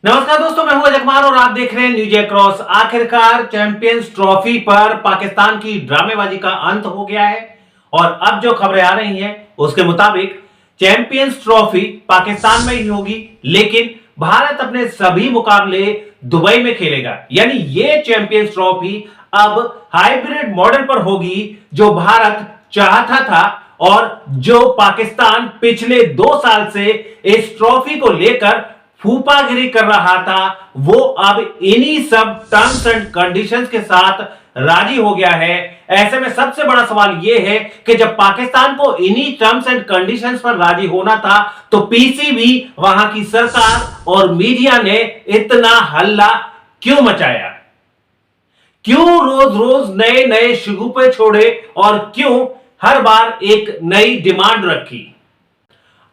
नमस्कार दोस्तों, मैं हूं अजय कुमार और आप देख रहे हैं न्यूज क्रॉस। आखिरकार चैंपियंस ट्रॉफी पर पाकिस्तान की ड्रामेबाजी का अंत हो गया है और अब जो खबरें आ रही हैं उसके मुताबिक चैंपियंस ट्रॉफी पाकिस्तान में ही होगी, लेकिन भारत अपने सभी मुकाबले दुबई में खेलेगा। यानी ये चैंपियंस ट्रॉफी अब हाइब्रिड मॉडल पर होगी, जो भारत चाहता था और जो पाकिस्तान पिछले 2 साल से इस ट्रॉफी को लेकर फूफागिरी कर रहा था, वो अब इन्हीं सब टर्म्स एंड कंडीशंस के साथ राजी हो गया है। ऐसे में सबसे बड़ा सवाल यह है कि जब पाकिस्तान को इन्हीं टर्म्स एंड कंडीशंस पर राजी होना था, तो पीसीबी, वहां की सरकार और मीडिया ने इतना हल्ला क्यों मचाया? क्यों रोज रोज नए नए शगुफे छोड़े और क्यों हर बार एक नई डिमांड रखी?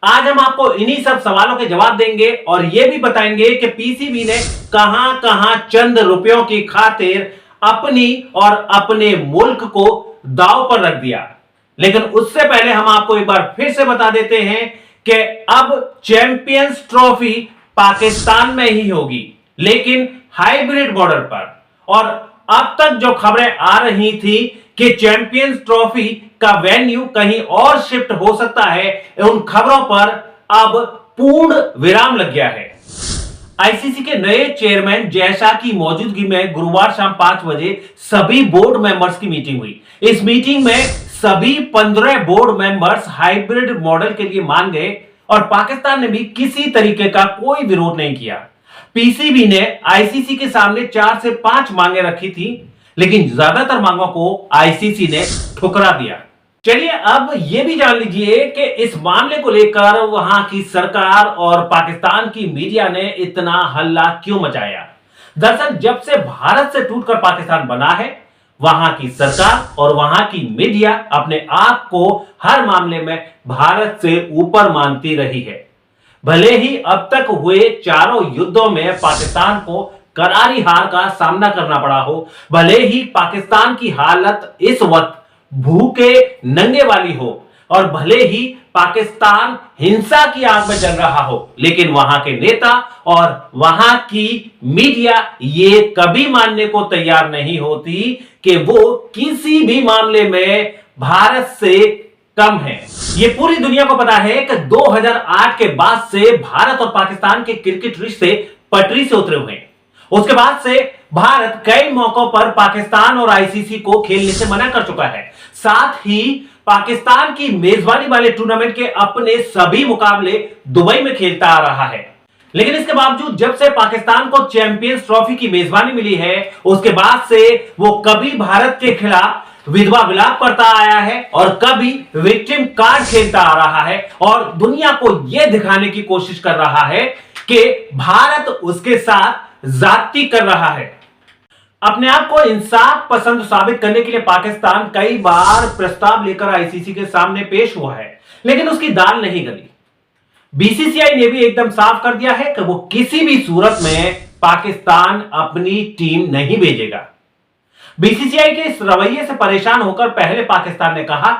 आज हम आपको इन्हीं सब सवालों के जवाब देंगे और यह भी बताएंगे कि पीसीबी ने कहां कहां चंद रुपयों की खातिर अपनी और अपने मुल्क को दांव पर रख दिया। लेकिन उससे पहले हम आपको एक बार फिर से बता देते हैं कि अब चैंपियंस ट्रॉफी पाकिस्तान में ही होगी, लेकिन हाइब्रिड मॉडल पर। और अब तक जो खबरें आ रही थी कि चैंपियंस ट्रॉफी का वेन्यू कहीं और शिफ्ट हो सकता है, उन खबरों पर अब पूर्ण विराम लग गया है। आईसीसी के नए चेयरमैन जयशाह की मौजूदगी में गुरुवार शाम 5 बजे सभी बोर्ड मेंबर्स की मीटिंग हुई। इस मीटिंग में सभी 15 बोर्ड मेंबर्स हाइब्रिड मॉडल के लिए मान गए और पाकिस्तान ने भी किसी तरीके का कोई विरोध नहीं किया। पीसीबी ने आईसीसी के सामने 4 से 5 मांगे रखी थी, लेकिन ज्यादातर मांगों को आईसीसी ने ठुकरा दिया। चलिए अब यह भी जान लीजिए कि इस मामले को लेकर वहां की सरकार और पाकिस्तान की मीडिया ने इतना हल्ला क्यों मचाया। दरअसल जब से भारत से टूटकर पाकिस्तान बना है, वहां की सरकार और वहां की मीडिया अपने आप को हर मामले में भारत से ऊपर मानती रही है। भले ही अब तक हुए चारों युद्धों में पाकिस्तान को करारी हार का सामना करना पड़ा हो, भले ही पाकिस्तान की हालत इस वक्त भूखे नंगे वाली हो और भले ही पाकिस्तान हिंसा की आग में जल रहा हो, लेकिन वहां के नेता और वहां की मीडिया ये कभी मानने को तैयार नहीं होती कि वो किसी भी मामले में भारत से कम है। ये पूरी दुनिया को पता है कि 2008 के बाद से भारत और पाकिस्तान के क्रिकेट रिश्ते पटरी से उतरे हुए हैं। उसके बाद से भारत कई मौकों पर पाकिस्तान और आईसीसी को खेलने से मना कर चुका है। साथ ही पाकिस्तान की मेजबानी वाले टूर्नामेंट के अपने सभी मुकाबले दुबई में खेलता आ रहा है। लेकिन इसके बावजूद जब से पाकिस्तान को चैंपियंस ट्रॉफी की मेजबानी मिली है, उसके बाद से वो कभी भारत के खिलाफ विधवा विलाप करता आया है और कभी विक्टिम कार्ड खेलता आ रहा है और दुनिया को यह दिखाने की कोशिश कर रहा है कि भारत उसके साथ जाती कर रहा है। अपने आप को इंसाफ पसंद साबित करने के लिए पाकिस्तान कई बार प्रस्ताव लेकर आईसीसी के सामने पेश हुआ है, लेकिन उसकी दाल नहीं गली। बीसीसीआई ने भी एकदम साफ कर दिया है कि वो किसी भी सूरत में पाकिस्तान अपनी टीम नहीं भेजेगा। बीसीसीआई के इस रवैये से परेशान होकर पहले पाकिस्तान ने कहा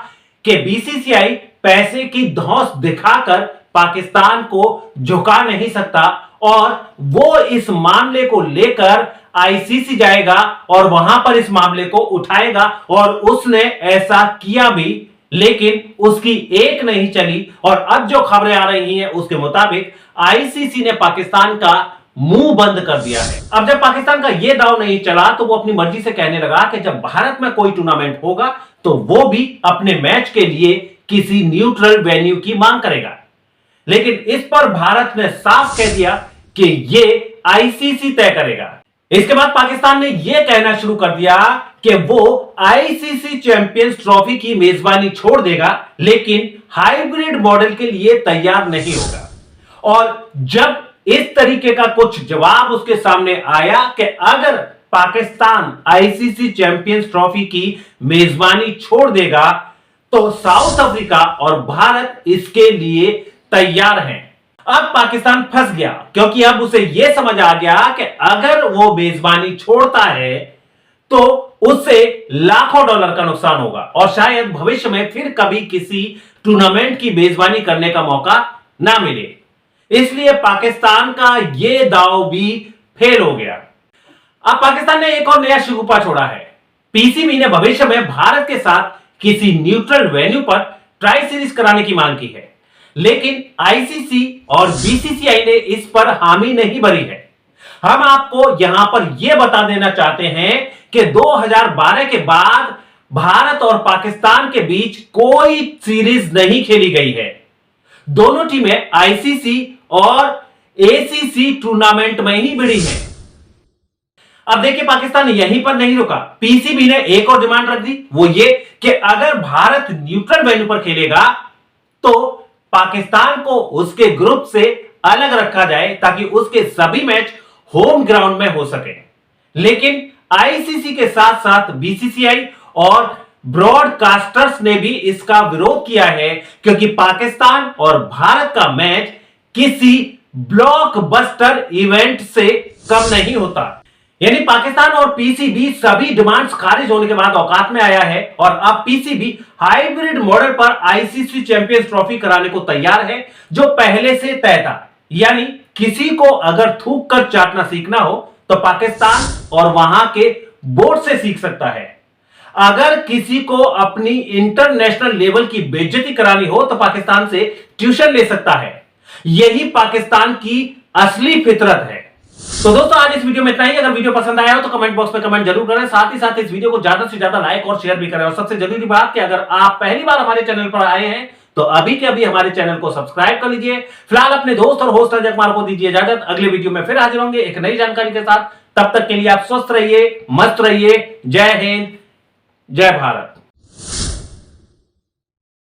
कि बीसीसीआई पैसे की धौंस दिखाकर पाकिस्तान को झुका नहीं सकता और वो इस मामले को लेकर आईसीसी जाएगा और वहां पर इस मामले को उठाएगा और उसने ऐसा किया भी, लेकिन उसकी एक नहीं चली और अब जो खबरें आ रही हैं उसके मुताबिक आईसीसी ने पाकिस्तान का मुंह बंद कर दिया है। अब जब पाकिस्तान का यह दांव नहीं चला तो वो अपनी मर्जी से कहने लगा कि जब भारत में कोई टूर्नामेंट होगा तो वो भी अपने मैच के लिए किसी न्यूट्रल वेन्यू की मांग करेगा। लेकिन इस पर भारत ने साफ कह दिया कि यह आईसीसी तय करेगा। इसके बाद पाकिस्तान ने यह कहना शुरू कर दिया कि वो आईसीसी चैंपियंस ट्रॉफी की मेजबानी छोड़ देगा, लेकिन हाइब्रिड मॉडल के लिए तैयार नहीं होगा। और जब इस तरीके का कुछ जवाब उसके सामने आया कि अगर पाकिस्तान आईसीसी चैंपियंस ट्रॉफी की मेजबानी छोड़ देगा तो साउथ अफ्रीका और भारत इसके लिए तैयार हैं। अब पाकिस्तान फंस गया, क्योंकि अब उसे यह समझ आ गया कि अगर वो मेजबानी छोड़ता है तो उससे लाखों डॉलर का नुकसान होगा और शायद भविष्य में फिर कभी किसी टूर्नामेंट की मेजबानी करने का मौका ना मिले। इसलिए पाकिस्तान का यह दांव भी फेल हो गया। अब पाकिस्तान ने एक और नया शिकूपा छोड़ा है। पीसीबी ने भविष्य में भारत के साथ किसी न्यूट्रल वेन्यू पर ट्राई सीरीज कराने की मांग की है, लेकिन आईसीसी और बीसीसीआई ने इस पर हामी नहीं भरी है। हम आपको यहां पर यह बता देना चाहते हैं कि 2012 के बाद भारत और पाकिस्तान के बीच कोई सीरीज नहीं खेली गई है। दोनों टीमें आईसीसी और एसीसी टूर्नामेंट में ही भिड़ी हैं। अब देखिए, पाकिस्तान यहीं पर नहीं रुका। पीसीबी ने एक और डिमांड रख दी, वो ये कि अगर भारत न्यूट्रल वेन्यू पर खेलेगा तो पाकिस्तान को उसके ग्रुप से अलग रखा जाए ताकि उसके सभी मैच होम ग्राउंड में हो सके। लेकिन आईसीसी के साथ साथ बीसीसीआई और ब्रॉडकास्टर्स ने भी इसका विरोध किया है, क्योंकि पाकिस्तान और भारत का मैच किसी ब्लॉकबस्टर इवेंट से कम नहीं होता। यानी पाकिस्तान और पीसीबी सभी डिमांड्स खारिज होने के बाद औकात में आया है और अब पीसीबी हाइब्रिड मॉडल पर आईसीसी चैंपियंस ट्रॉफी कराने को तैयार है, जो पहले से तय था। यानी किसी को अगर थूक कर चाटना सीखना हो तो पाकिस्तान और वहां के बोर्ड से सीख सकता है। अगर किसी को अपनी इंटरनेशनल लेवल की बेइज्जती करानी हो तो पाकिस्तान से ट्यूशन ले सकता है। यही पाकिस्तान की असली फितरत है। तो दोस्तों, आज इस वीडियो में इतना ही। अगर वीडियो पसंद आया हो तो कमेंट बॉक्स में कमेंट जरूर करें। साथ ही साथ इस वीडियो को ज्यादा से ज्यादा लाइक और शेयर भी करें। और सबसे जरूरी बात कि अगर आप पहली बार हमारे चैनल पर आए हैं तो अभी के अभी हमारे चैनल को सब्सक्राइब कर लीजिए। फिलहाल अपने दोस्त और होस्ट अजय कुमार को दीजिए इजाजत। अगले वीडियो में फिर हाजिर होंगे एक नई जानकारी के साथ। तब तक के लिए आप स्वस्थ रहिए, मस्त रहिए। जय हिंद, जय भारत।